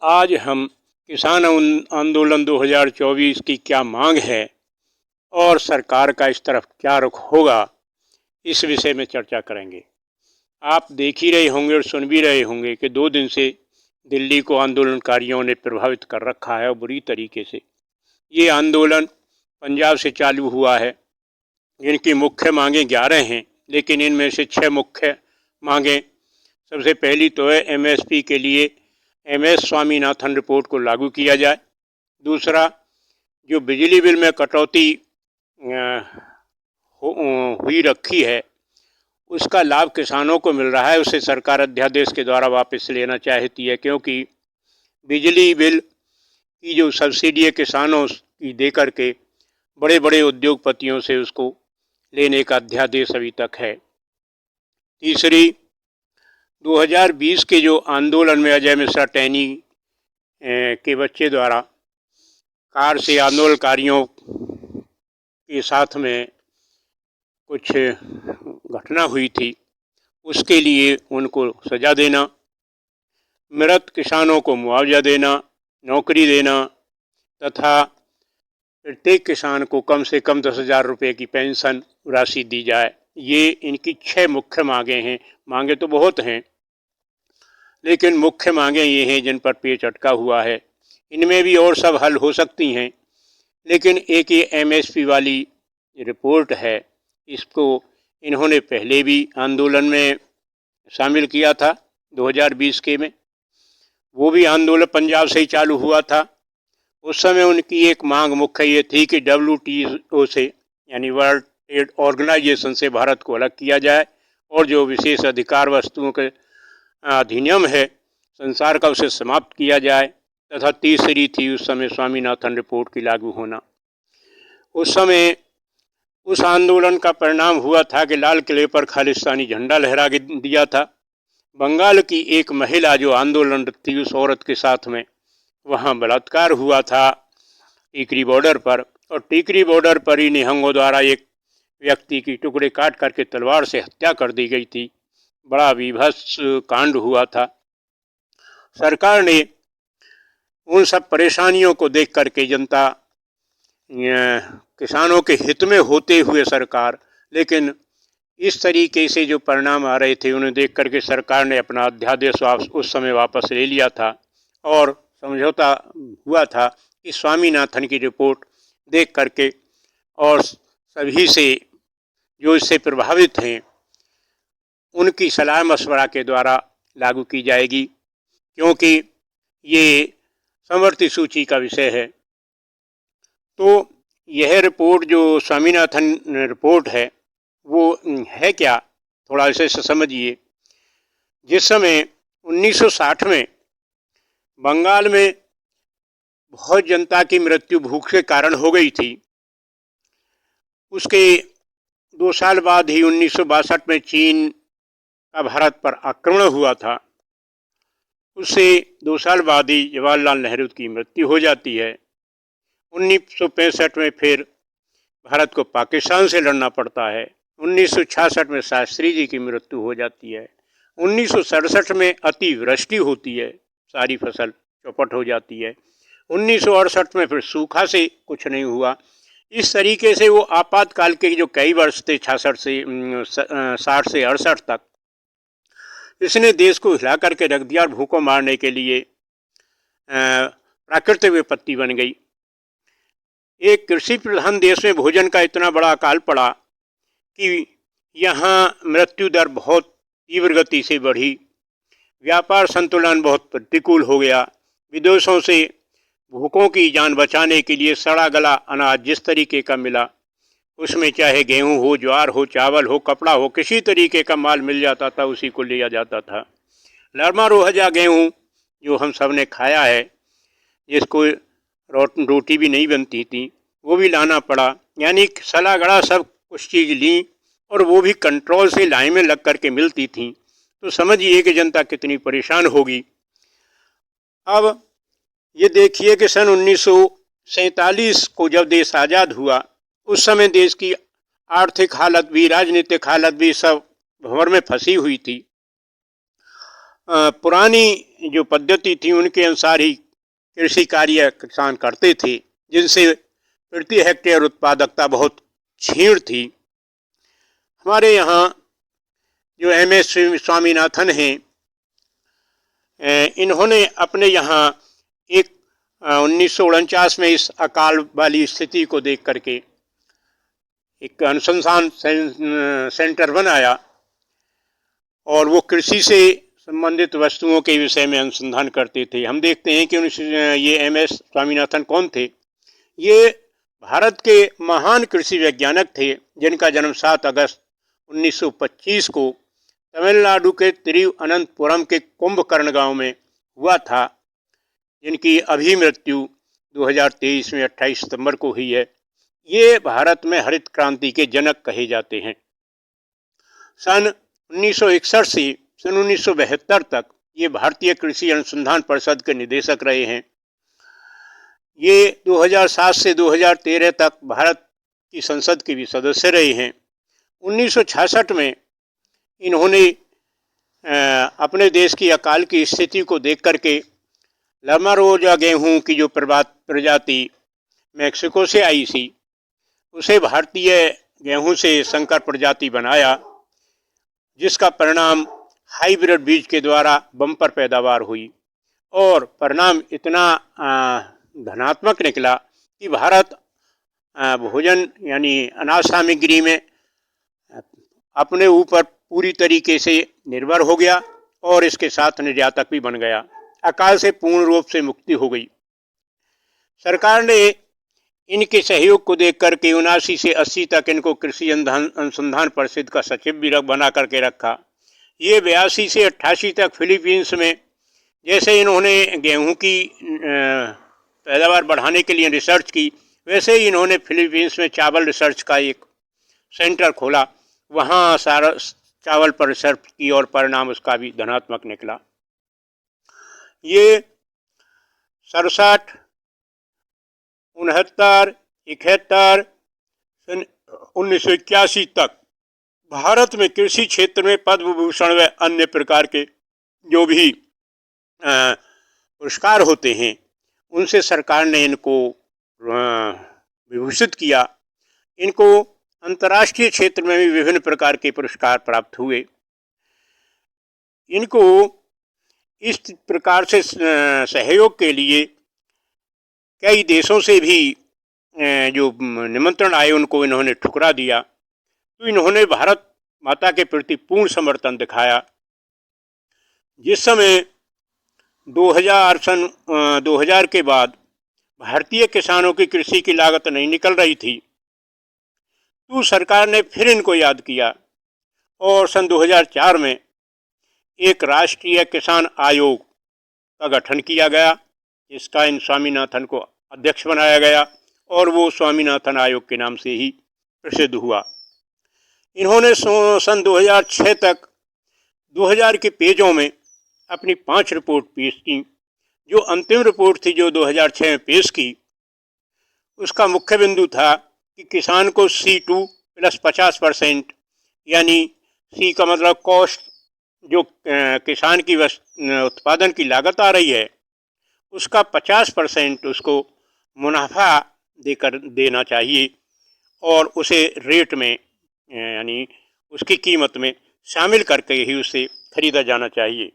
आज हम किसान आंदोलन 2024 की क्या मांग है और सरकार का इस तरफ क्या रुख होगा, इस विषय में चर्चा करेंगे। आप देख ही रहे होंगे और सुन भी रहे होंगे कि 2 दिन से दिल्ली को आंदोलनकारियों ने प्रभावित कर रखा है और बुरी तरीके से। ये आंदोलन पंजाब से चालू हुआ है। इनकी मुख्य मांगें 11 हैं, लेकिन इनमें से 6 मुख्य मांगें। सबसे पहली तो है एमएसपी के लिए एमएस स्वामीनाथन रिपोर्ट को लागू किया जाए। दूसरा, जो बिजली बिल में कटौती हुई रखी है, उसका लाभ किसानों को मिल रहा है, उसे सरकार अध्यादेश के द्वारा वापस लेना चाहती है, क्योंकि बिजली बिल की जो सब्सिडी है किसानों की दे करके बड़े बड़े उद्योगपतियों से उसको लेने का अध्यादेश अभी तक है। तीसरी, 2020 के जो आंदोलन में अजय मिश्रा टैनी के बच्चे द्वारा कार से आंदोलनकारियों के साथ में कुछ घटना हुई थी, उसके लिए उनको सज़ा देना, मृत किसानों को मुआवजा देना, नौकरी देना तथा प्रत्येक किसान को कम से कम 10,000 रुपये की पेंशन राशि दी जाए। ये इनकी 6 मुख्य मांगें हैं। मांगें तो बहुत हैं, लेकिन मुख्य मांगें ये हैं जिन पर पेच अटका हुआ है। इनमें भी और सब हल हो सकती हैं, लेकिन एक ये एमएसपी वाली रिपोर्ट है, इसको इन्होंने पहले भी आंदोलन में शामिल किया था 2020 के में। वो भी आंदोलन पंजाब से ही चालू हुआ था। उस समय उनकी एक मांग मुख्य ये थी कि WTO से यानी वर्ल्ड ट्रेड ऑर्गेनाइजेशन से भारत को अलग किया जाए और जो विशेष अधिकार वस्तुओं के अधिनियम है संसार का, उसे समाप्त किया जाए। तथा तीसरी थी उस समय स्वामीनाथन रिपोर्ट की लागू होना। उस समय उस आंदोलन का परिणाम हुआ था कि लाल किले पर खालिस्तानी झंडा लहरा दिया था। बंगाल की एक महिला जो आंदोलनरत थी, उस औरत के साथ में वहाँ बलात्कार हुआ था टीकरी बॉर्डर पर, और टीकरी बॉर्डर पर ही निहंगों द्वारा एक व्यक्ति की टुकड़े काट करके तलवार से हत्या कर दी गई थी। बड़ा विभत्स कांड हुआ था। सरकार ने उन सब परेशानियों को देख करके जनता किसानों के हित में होते हुए सरकार, लेकिन इस तरीके से जो परिणाम आ रहे थे उन्हें देख करके सरकार ने अपना अध्यादेश उस समय वापस ले लिया था और समझौता हुआ था कि स्वामीनाथन की रिपोर्ट देख करके और सभी से जो इससे प्रभावित हैं उनकी सलाह मशवरा के द्वारा लागू की जाएगी, क्योंकि ये समवर्ती सूची का विषय है। तो यह रिपोर्ट जो स्वामीनाथन रिपोर्ट है वो है क्या, थोड़ा इसे समझिए। जिस समय 1960 में बंगाल में बहुत जनता की मृत्यु भूख के कारण हो गई थी, उसके 2 साल बाद ही 1962 में चीन का भारत पर आक्रमण हुआ था। उससे 2 साल बाद ही जवाहरलाल नेहरू की मृत्यु हो जाती है। 1965 में फिर भारत को पाकिस्तान से लड़ना पड़ता है। 1966 में शास्त्री जी की मृत्यु हो जाती है। 1967 में अतिवृष्टि होती है, सारी फसल चौपट हो जाती है। 1968 में फिर सूखा से कुछ नहीं हुआ। इस तरीके से वो आपातकाल के जो कई वर्ष थे 60 से 68 तक, इसने देश को हिला करके रख दिया और भूखों मारने के लिए प्राकृतिक विपत्ति बन गई। एक कृषि प्रधान देश में भोजन का इतना बड़ा अकाल पड़ा कि यहाँ मृत्यु दर बहुत तीव्र गति से बढ़ी, व्यापार संतुलन बहुत प्रतिकूल हो गया। विदेशों से भूखों की जान बचाने के लिए सड़ा गला अनाज जिस तरीके का मिला, उसमें चाहे गेहूं हो, ज्वार हो, चावल हो, कपड़ा हो, किसी तरीके का माल मिल जाता था, उसी को लिया जाता था। लरमा रोहजा गेहूं जो हम सब ने खाया है, जिसको रोटी भी नहीं बनती थी, वो भी लाना पड़ा। यानी सला गड़ा सब कुछ चीज़ ली और वो भी कंट्रोल से लाइन में लग करके मिलती थी। तो समझिए कि जनता कितनी परेशान होगी। अब ये देखिए कि सन 1947 को जब देश आज़ाद हुआ, उस समय देश की आर्थिक हालत भी, राजनीतिक हालत भी सब भंवर में फंसी हुई थी। पुरानी जो पद्धति थी उनके अनुसार ही कृषि कार्य किसान करते थे, जिनसे प्रति हेक्टेयर उत्पादकता बहुत क्षीण थी। हमारे यहाँ जो एम.एस. स्वामीनाथन हैं, इन्होंने अपने यहाँ एक 1949 में इस अकाल वाली स्थिति को देख करके एक अनुसंधान सेंटर बनाया और वो कृषि से संबंधित वस्तुओं के विषय में अनुसंधान करते थे। हम देखते हैं कि ये एम.एस. स्वामीनाथन कौन थे। ये भारत के महान कृषि वैज्ञानिक थे, जिनका जन्म 7 अगस्त 1925 को तमिलनाडु के तिरुवनंतपुरम के कुंभकर्ण गांव में हुआ था, जिनकी अभी मृत्यु 2023 में 28 सितंबर को हुई है। ये भारत में हरित क्रांति के जनक कहे जाते हैं। सन 1961 से सन 1972 तक ये भारतीय कृषि अनुसंधान परिषद के निदेशक रहे हैं। ये 2007 से 2013 तक भारत की संसद के भी सदस्य रहे हैं। 1966 में इन्होंने अपने देश की अकाल की स्थिति को देख करके लमारोजा गेहूं की जो प्रजाति मैक्सिको से आई थी, उसे भारतीय गेहूं से संकर प्रजाति बनाया, जिसका परिणाम हाइब्रिड बीज के द्वारा बम्पर पैदावार हुई और परिणाम इतना धनात्मक निकला कि भारत भोजन यानी अनाज सामग्री में अपने ऊपर पूरी तरीके से निर्भर हो गया और इसके साथ निर्यातक भी बन गया। अकाल से पूर्ण रूप से मुक्ति हो गई। सरकार ने इनके सहयोग को देख करके 79 से 80 तक इनको कृषि अनुसंधान परिषद का सचिव भी बना करके रखा। ये 82 से 88 तक फिलीपींस में जैसे इन्होंने गेहूं की पैदावार बढ़ाने के लिए रिसर्च की, वैसे ही इन्होंने फिलीपींस में चावल रिसर्च का एक सेंटर खोला। वहाँ सारा चावल पर रिसर्च की और परिणाम उसका भी धनात्मक निकला। ये 67, 69, 71, सन 1981 तक भारत में कृषि क्षेत्र में पद्म भूषण व अन्य प्रकार के जो भी पुरस्कार होते हैं, उनसे सरकार ने इनको विभूषित किया। इनको अंतर्राष्ट्रीय क्षेत्र में भी विभिन्न प्रकार के पुरस्कार प्राप्त हुए। इनको इस प्रकार से सहयोग के लिए कई देशों से भी जो निमंत्रण आए उनको इन्होंने ठुकरा दिया। तो इन्होंने भारत माता के प्रति पूर्ण समर्थन दिखाया। जिस समय 2000 के बाद भारतीय किसानों की कृषि की लागत नहीं निकल रही थी, तो सरकार ने फिर इनको याद किया और सन 2004 में एक राष्ट्रीय किसान आयोग का गठन किया गया, जिसका इन स्वामीनाथन को अध्यक्ष बनाया गया और वो स्वामीनाथन आयोग के नाम से ही प्रसिद्ध हुआ। इन्होंने सन 2006 तक 2000 के पेजों में अपनी 5 रिपोर्ट पेश की। जो अंतिम रिपोर्ट थी जो 2006 में पेश की, उसका मुख्य बिंदु था कि किसान को C2 प्लस 50%, यानी C का मतलब कॉस्ट, जो किसान की उत्पादन की लागत आ रही है, उसका 50% उसको मुनाफा देकर देना चाहिए और उसे रेट में यानी उसकी कीमत में शामिल करके ही उसे खरीदा जाना चाहिए।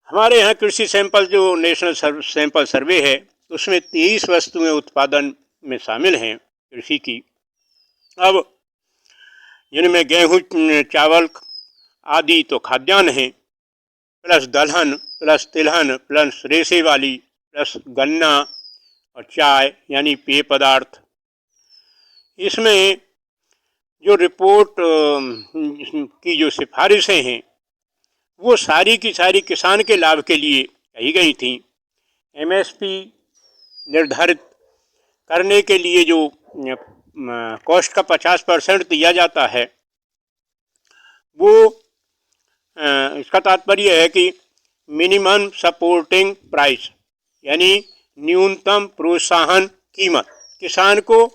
हमारे यहाँ कृषि सैंपल जो नेशनल सैंपल सर्वे है, उसमें 23 वस्तुएं उत्पादन में शामिल हैं कृषि की। अब जिनमें गेहूँ, चावल आदि तो खाद्यान्न हैं, प्लस दलहन, प्लस तिलहन, प्लस रेशे वाली, प्लस गन्ना और चाय यानी पेय पदार्थ। इसमें जो रिपोर्ट की जो सिफारिशें हैं, वो सारी की सारी किसान के लाभ के लिए कही गई थी। MSP निर्धारित करने के लिए जो कॉस्ट का 50% दिया जाता है, वो इसका तात्पर्य है कि मिनिमम सपोर्टिंग प्राइस यानी न्यूनतम प्रोत्साहन कीमत किसान को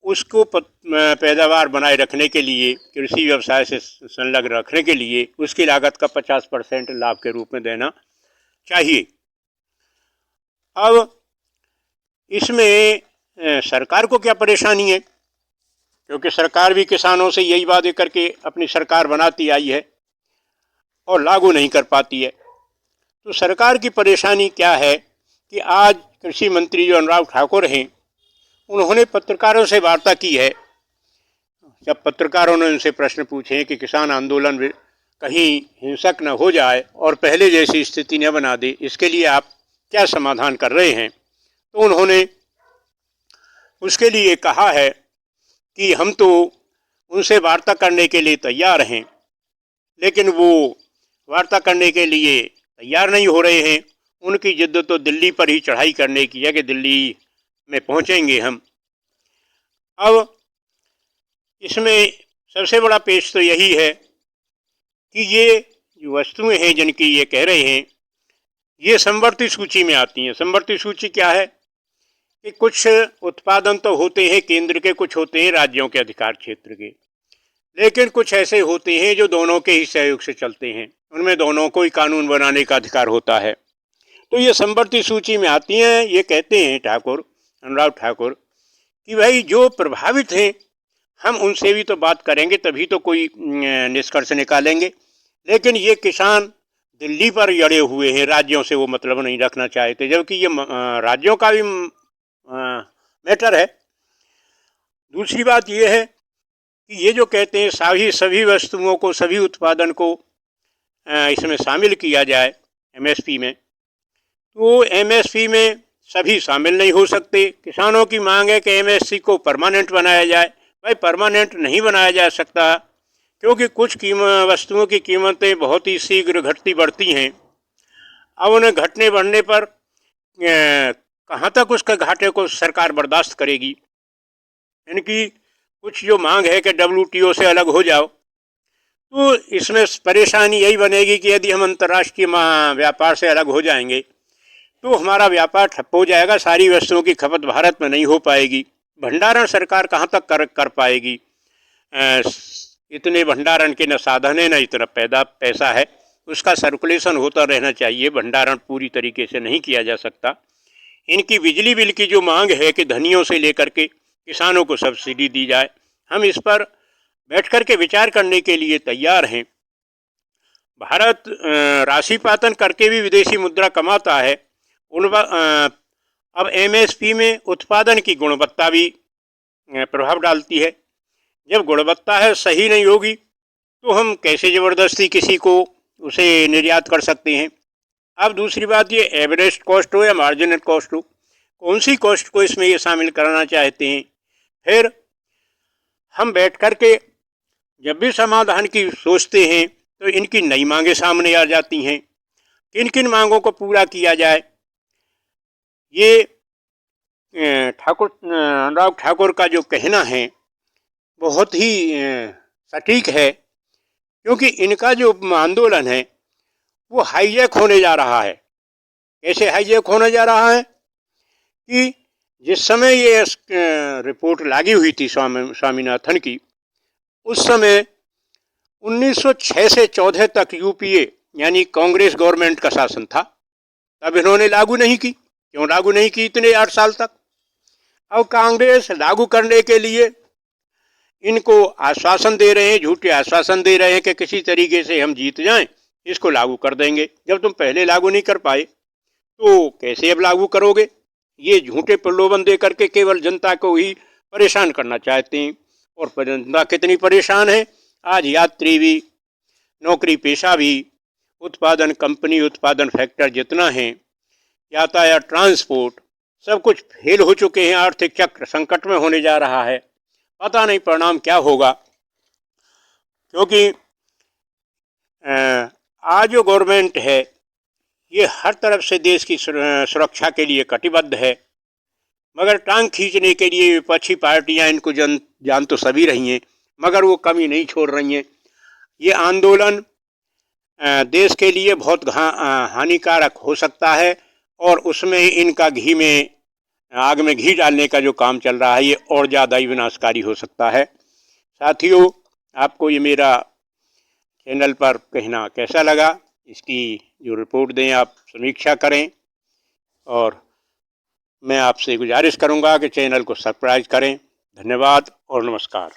उसको पैदावार बनाए रखने के लिए, कृषि व्यवसाय से संलग्न रखने के लिए उसकी लागत का 50% लाभ के रूप में देना चाहिए। अब इसमें सरकार को क्या परेशानी है, क्योंकि सरकार भी किसानों से यही वादे करके अपनी सरकार बनाती आई है और लागू नहीं कर पाती है। तो सरकार की परेशानी क्या है कि आज कृषि मंत्री जो अनुराग ठाकुर हैं, उन्होंने पत्रकारों से वार्ता की है। जब पत्रकारों ने उनसे प्रश्न पूछे कि किसान आंदोलन कहीं हिंसक न हो जाए और पहले जैसी स्थिति न बना दे, इसके लिए आप क्या समाधान कर रहे हैं, तो उन्होंने उसके लिए कहा है कि हम तो उनसे वार्ता करने के लिए तैयार हैं, लेकिन वो वार्ता करने के लिए तैयार नहीं हो रहे हैं। उनकी जिद तो दिल्ली पर ही चढ़ाई करने की है कि दिल्ली में पहुंचेंगे हम। अब इसमें सबसे बड़ा पेश तो यही है कि ये जो वस्तुएं हैं जिनकी ये कह रहे हैं, ये समवर्ती सूची में आती हैं। समवर्ती सूची क्या है कि कुछ उत्पादन तो होते हैं केंद्र के, कुछ होते हैं राज्यों के अधिकार क्षेत्र के, लेकिन कुछ ऐसे होते हैं जो दोनों के ही सहयोग से चलते हैं, उनमें दोनों को ही कानून बनाने का अधिकार होता है। तो ये समवर्ती सूची में आती हैं। ये कहते हैं अनुराग ठाकुर कि भाई जो प्रभावित हैं हम उनसे भी तो बात करेंगे, तभी तो कोई निष्कर्ष निकालेंगे। लेकिन ये किसान दिल्ली पर अड़े हुए हैं, राज्यों से वो मतलब नहीं रखना चाहते, जबकि ये राज्यों का भी मैटर है। दूसरी बात ये है कि ये जो कहते हैं सभी वस्तुओं को, सभी उत्पादन को इसमें शामिल किया जाए एमएसपी में, तो एमएसपी में सभी शामिल नहीं हो सकते। किसानों की मांग है कि एमएसपी को परमानेंट बनाया जाए। भाई परमानेंट नहीं बनाया जा सकता, क्योंकि कुछ वस्तुओं की कीमतें बहुत ही शीघ्र घटती बढ़ती हैं। अब उन्हें घटने बढ़ने पर कहाँ तक उसका घाटे को सरकार बर्दाश्त करेगी। इनकी कुछ जो मांग है कि WTO से अलग हो जाओ, तो इसमें परेशानी यही बनेगी कि यदि हम अंतर्राष्ट्रीय व्यापार से अलग हो जाएंगे तो हमारा व्यापार ठप हो जाएगा, सारी वस्तुओं की खपत भारत में नहीं हो पाएगी। भंडारण सरकार कहाँ तक कर पाएगी। इतने भंडारण के न साधन है, न इतना पैसा है। उसका सर्कुलेशन होता रहना चाहिए, भंडारण पूरी तरीके से नहीं किया जा सकता। इनकी बिजली बिल की जो मांग है कि धनियों से लेकर के किसानों को सब्सिडी दी जाए, हम इस पर बैठ कर के विचार करने के लिए तैयार हैं। भारत राशिपातन करके भी विदेशी मुद्रा कमाता है। अब एमएसपी में उत्पादन की गुणवत्ता भी प्रभाव डालती है। जब गुणवत्ता है सही नहीं होगी तो हम कैसे ज़बरदस्ती किसी को उसे निर्यात कर सकते हैं। अब दूसरी बात, ये एवरेज कॉस्ट हो या मार्जिनल कॉस्ट हो, कौन सी कॉस्ट को इसमें ये शामिल कराना चाहते हैं। फिर हम बैठ कर के जब भी समाधान की सोचते हैं तो इनकी नई मांगें सामने आ जाती हैं। किन किन मांगों को पूरा किया जाए, ये अनुराग ठाकुर का जो कहना है बहुत ही सटीक है, क्योंकि इनका जो आंदोलन है वो हाईजैक होने जा रहा है। कैसे हाईजैक होने जा रहा है कि जिस समय ये रिपोर्ट लगी हुई थी स्वामीनाथन की, उस समय 1906 से 14 तक यूपीए यानी कांग्रेस गवर्नमेंट का शासन था। तब इन्होंने लागू नहीं की। क्यों लागू नहीं की इतने 8 साल तक। अब कांग्रेस लागू करने के लिए इनको आश्वासन दे रहे हैं, झूठे आश्वासन दे रहे हैं कि किसी तरीके से हम जीत जाएं, इसको लागू कर देंगे। जब तुम पहले लागू नहीं कर पाए तो कैसे अब लागू करोगे। ये झूठे प्रलोभन दे करके केवल जनता को ही परेशान करना चाहते हैं। और जनता कितनी परेशान है, आज यात्री भी, नौकरी पेशा भी, उत्पादन कंपनी, उत्पादन फैक्टर जितना है, यातायात, ट्रांसपोर्ट, सब कुछ फेल हो चुके हैं। आर्थिक चक्र संकट में होने जा रहा है। पता नहीं परिणाम क्या होगा, क्योंकि आज जो गवर्नमेंट है ये हर तरफ से देश की सुरक्षा के लिए कटिबद्ध है, मगर टांग खींचने के लिए विपक्षी पार्टियां इनको जान तो सभी रही हैं, मगर वो कमी नहीं छोड़ रही हैं। ये आंदोलन देश के लिए बहुत हानिकारक हो सकता है और उसमें इनका घी में आग में घी डालने का जो काम चल रहा है ये और ज़्यादा ही विनाशकारी हो सकता है। साथियों, आपको ये मेरा चैनल पर कहना कैसा लगा, इसकी जो रिपोर्ट दें आप समीक्षा करें, और मैं आपसे गुजारिश करूंगा कि चैनल को सब्सक्राइब करें। धन्यवाद और नमस्कार।